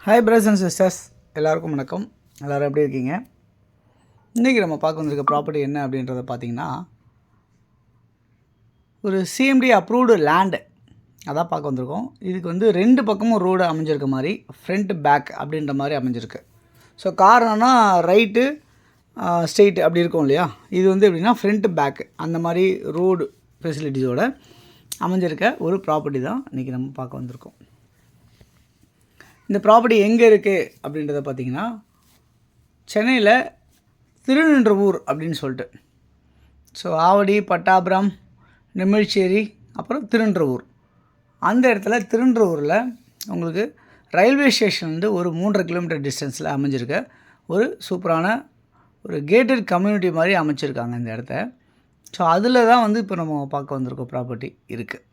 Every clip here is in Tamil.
ஹாய் பிரதர்ஸ் அண்ட் சிஸ்டர்ஸ், எல்லாருக்கும் வணக்கம். எல்லோரும் எப்படி இருக்கீங்க? இன்றைக்கி நம்ம பார்க்க வந்திருக்க ப்ராப்பர்ட்டி என்ன அப்படின்றத பார்த்திங்கன்னா, ஒரு சிஎம்டி அப்ரூவ்டு லேண்டு அதான் பார்க்க வந்திருக்கோம். இதுக்கு வந்து 2 பக்கமும் ரோடு அமைஞ்சிருக்க மாதிரி, ஃப்ரண்ட் பேக் அப்படின்ற மாதிரி அமைஞ்சிருக்கு. ஸோ காரணம்னா ரைட்டு ஸ்ட்ரெயிட் அப்படி இருக்கும் இல்லையா, இது வந்து எப்படின்னா ஃப்ரண்ட் பேக்கு அந்த மாதிரி ரோடு ஃபெசிலிட்டிஸோடு அமைஞ்சிருக்க ஒரு ப்ராப்பர்ட்டி தான் இன்றைக்கி நம்ம பார்க்க வந்திருக்கோம். இந்த ப்ராப்பர்ட்டி எங்கே இருக்குது அப்படின்றத பார்த்திங்கன்னா, சென்னையில் திருநின்றவூர் அப்படின்னு சொல்லிட்டு, ஸோ ஆவடி, பட்டாபுரம், நெமிழ்ச்சேரி, அப்புறம் திருநின்றவூர், அந்த இடத்துல திருநின்றவூரில் உங்களுக்கு ரயில்வே ஸ்டேஷன்லேருந்து ஒரு 3.5 கிலோமீட்டர் டிஸ்டன்ஸில் அமைஞ்சிருக்க ஒரு சூப்பரான ஒரு கேட்டட் கம்யூனிட்டி மாதிரி அமைச்சிருக்காங்க இந்த இடத்த. ஸோ அதில் தான் வந்து இப்போ நம்ம பார்க்க வந்திருக்கோம் ப்ராப்பர்ட்டி இருக்குது.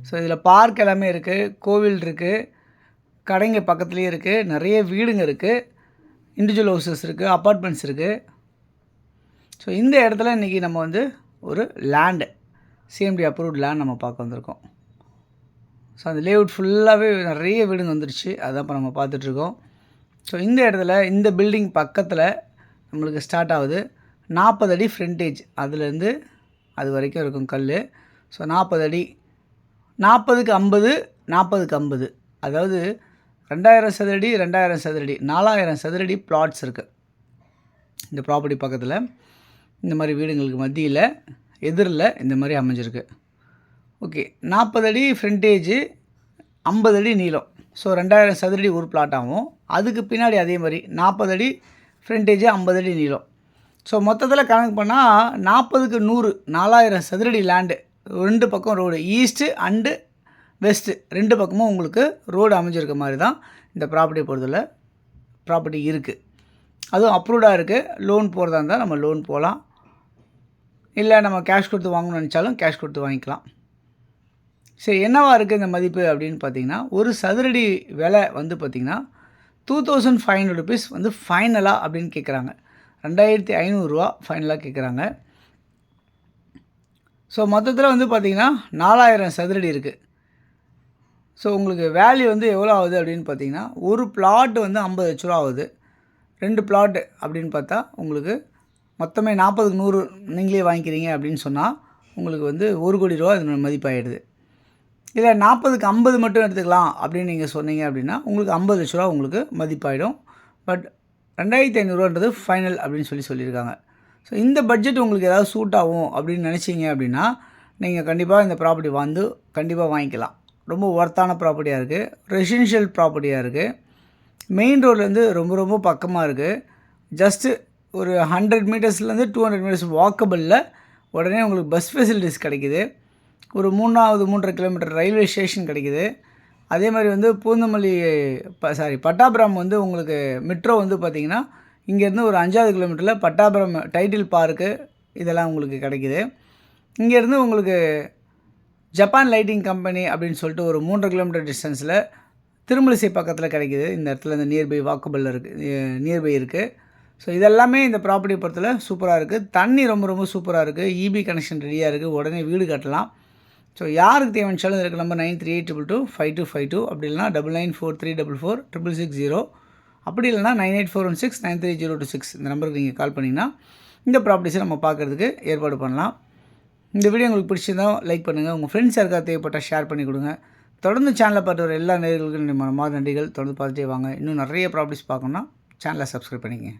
ஸோ இதில் பார்க் எல்லாமே இருக்குது, கோவில் இருக்குது, கடைங்க பக்கத்துலேயே இருக்குது, நிறைய வீடுங்க இருக்குது, இண்டிவிஜுவல் ஹவுசஸ் இருக்குது, அப்பார்ட்மெண்ட்ஸ் இருக்குது. ஸோ இந்த இடத்துல இன்றைக்கி நம்ம வந்து ஒரு லேண்டு, சிஎம்டி அப்ரூவ்ட் லேண்ட் நம்ம பார்க்க வந்திருக்கோம். ஸோ அந்த லேஅவுட் ஃபுல்லாகவே நிறைய வீடுங்க வந்துடுச்சு, அதுதான் இப்போ நம்ம பார்த்துட்ருக்கோம். ஸோ இந்த இடத்துல இந்த பில்டிங் பக்கத்தில் நம்மளுக்கு ஸ்டார்ட் ஆகுது 40 அடி ஃப்ரண்டேஜ், அதுலேருந்து அது வரைக்கும் இருக்கும் கல். ஸோ 40 அடி, 40க்கு 50, 40க்கு 50, அதாவது 2000 சதுரடி, 2000 சதுரடி, 4000 சதுரடி பிளாட்ஸ் இருக்குது இந்த ப்ராப்பர்ட்டி பக்கத்தில். இந்த மாதிரி வீடுங்களுக்கு மத்தியில் எதிரில் இந்த மாதிரி அமைஞ்சிருக்கு. ஓகே, 40 அடி ஃப்ரண்டேஜு, 50 அடி நீளம். ஸோ 2000 சதுரடி ஒரு பிளாட் ஆகும். அதுக்கு பின்னாடி அதே மாதிரி 40 அடி ஃப்ரண்டேஜு, 50 அடி நீளம். ஸோ மொத்தத்தில் கணக்கு பண்ணால் 40க்கு 100, 4000 சதுரடி லேண்டு, 2 பக்கம் ரோடு, ஈஸ்ட்டு அண்டு வெஸ்ட்டு 2 பக்கமும் உங்களுக்கு ரோடு அமைஞ்சிருக்க மாதிரி தான் இந்த ப்ராப்பர்ட்டியை பொறுத்தவரை ப்ராப்பர்ட்டி இருக்குது. அதுவும் அப்ரூவ்டாக இருக்குது. லோன் போகிறதா இருந்தால் நம்ம லோன் போகலாம், இல்லை நம்ம கேஷ் கொடுத்து வாங்கணும்னு நினச்சாலும் கேஷ் கொடுத்து வாங்கிக்கலாம். சரி, என்னவா இருக்குது இந்த மதிப்பு அப்படின்னு பார்த்தீங்கன்னா, ஒரு சதுரடி விலை வந்து பார்த்திங்கன்னா 2500 ருபீஸ் வந்து ஃபைனலாக அப்படின்னு கேட்குறாங்க. 2500 ரூபா ஃபைனலாக கேட்குறாங்க. ஸோ மொத்தத்தில் வந்து பார்த்திங்கன்னா 4000 சதுரடி இருக்குது. ஸோ உங்களுக்கு வேல்யூ வந்து எவ்வளோ ஆகுது அப்படின்னு பார்த்தீங்கன்னா, ஒரு பிளாட் வந்து 50 லட்ச ரூபா ஆகுது. 2 பிளாட்டு அப்படின்னு பார்த்தா உங்களுக்கு மொத்தமே 40க்கு 100 நீங்களே வாங்கிக்கிறீங்க அப்படின்னு சொன்னால் உங்களுக்கு வந்து 1 கோடி ரூபா இதனோட மதிப்பாகிடுது. இல்லை 40க்கு 50 மட்டும் எடுத்துக்கலாம் அப்படின்னு நீங்கள் சொன்னீங்க அப்படின்னா உங்களுக்கு 50 லட்ச ரூபா உங்களுக்கு மதிப்பாகிடும். பட் 2500 ரூபான்றது ஃபைனல் அப்படின்னு சொல்லியிருக்காங்க. ஸோ இந்த பட்ஜெட் உங்களுக்கு ஏதாவது சூட் ஆகும் அப்படின்னு நினச்சிங்க அப்படின்னா நீங்கள் கண்டிப்பாக இந்த ப்ராப்பர்ட்டி வந்து கண்டிப்பாக வாங்கிக்கலாம். ரொம்ப ஒர்த்தான ப்ராப்பர்ட்டியாக இருக்குது, ரெசிடென்ஷியல் ப்ராப்பர்ட்டியாக இருக்குது, மெயின் ரோட்லேருந்து ரொம்ப ரொம்ப பக்கமாக இருக்குது. ஜஸ்ட்டு ஒரு 100 மீட்டர்ஸ்லேருந்து 200 மீட்டர்ஸ் வாக்கபிளில் உடனே உங்களுக்கு பஸ் ஃபெசிலிட்டிஸ் கிடைக்கிது. ஒரு 3.5 கிலோமீட்டர் ரயில்வே ஸ்டேஷன் கிடைக்கிது. அதே மாதிரி வந்து பூந்தமல்லி பட்டாபுரம் வந்து உங்களுக்கு மெட்ரோ வந்து பார்த்திங்கன்னா இங்கேருந்து ஒரு 5வது கிலோமீட்டரில் பட்டாபுரம் டைட்டில் பார்க்கு இதெல்லாம் உங்களுக்கு கிடைக்கிது. இங்கேருந்து உங்களுக்கு ஜப்பான் லைட்டிங் கம்பெனி அப்படின்னு சொல்லிட்டு ஒரு 3 கிலோமீட்டர் டிஸ்டன்ஸில் திருமலிசை பக்கத்தில் கிடைக்கிது. இந்த இடத்துல இந்த நியர்பை வாக்கபிளில் இருக்குது, நியர்பை இருக்குது. ஸோ இதெல்லாமே இந்த ப்ராப்பர்ட்டி பொறுத்தல சூப்பராக இருக்குது. தண்ணி ரொம்ப ரொம்ப சூப்பராக இருக்குது. இபி கனெக்ஷன் ரெடியாக இருக்குது. உடனே வீடு கட்டலாம். ஸோ யாருக்கு தேவைச்சாலும் இருக்குது. நம்பர் 9382252252, அப்படி இல்லைனா 9943446660, அப்படி இல்லைனா 9841693026 இந்த நம்பருக்கு நீங்கள் கால் பண்ணிங்கன்னா இந்த ப்ராப்பர்ட்டிஸை நம்ம பார்க்குறதுக்கு ஏற்பாடு பண்ணலாம். இந்த வீடியோ உங்களுக்கு பிடிச்சிருந்தால் லைக் பண்ணுங்கள். உங்கள் ஃப்ரெண்ட்ஸ் யாருக்காக தேவைப்பட்டால் ஷேர் பண்ணி கொடுங்க. தொடர்ந்து சேனலை பார்த்து வர எல்லா நேயர்களுக்கும் நன்றிகள். தொடர்ந்து பார்த்துட்டே வாங்க. இன்னும் நிறைய ப்ராப்பர்ட்டிஸ் பார்க்கணுன்னா சேனலை சப்ஸ்கிரைப் பண்ணிக்கங்க.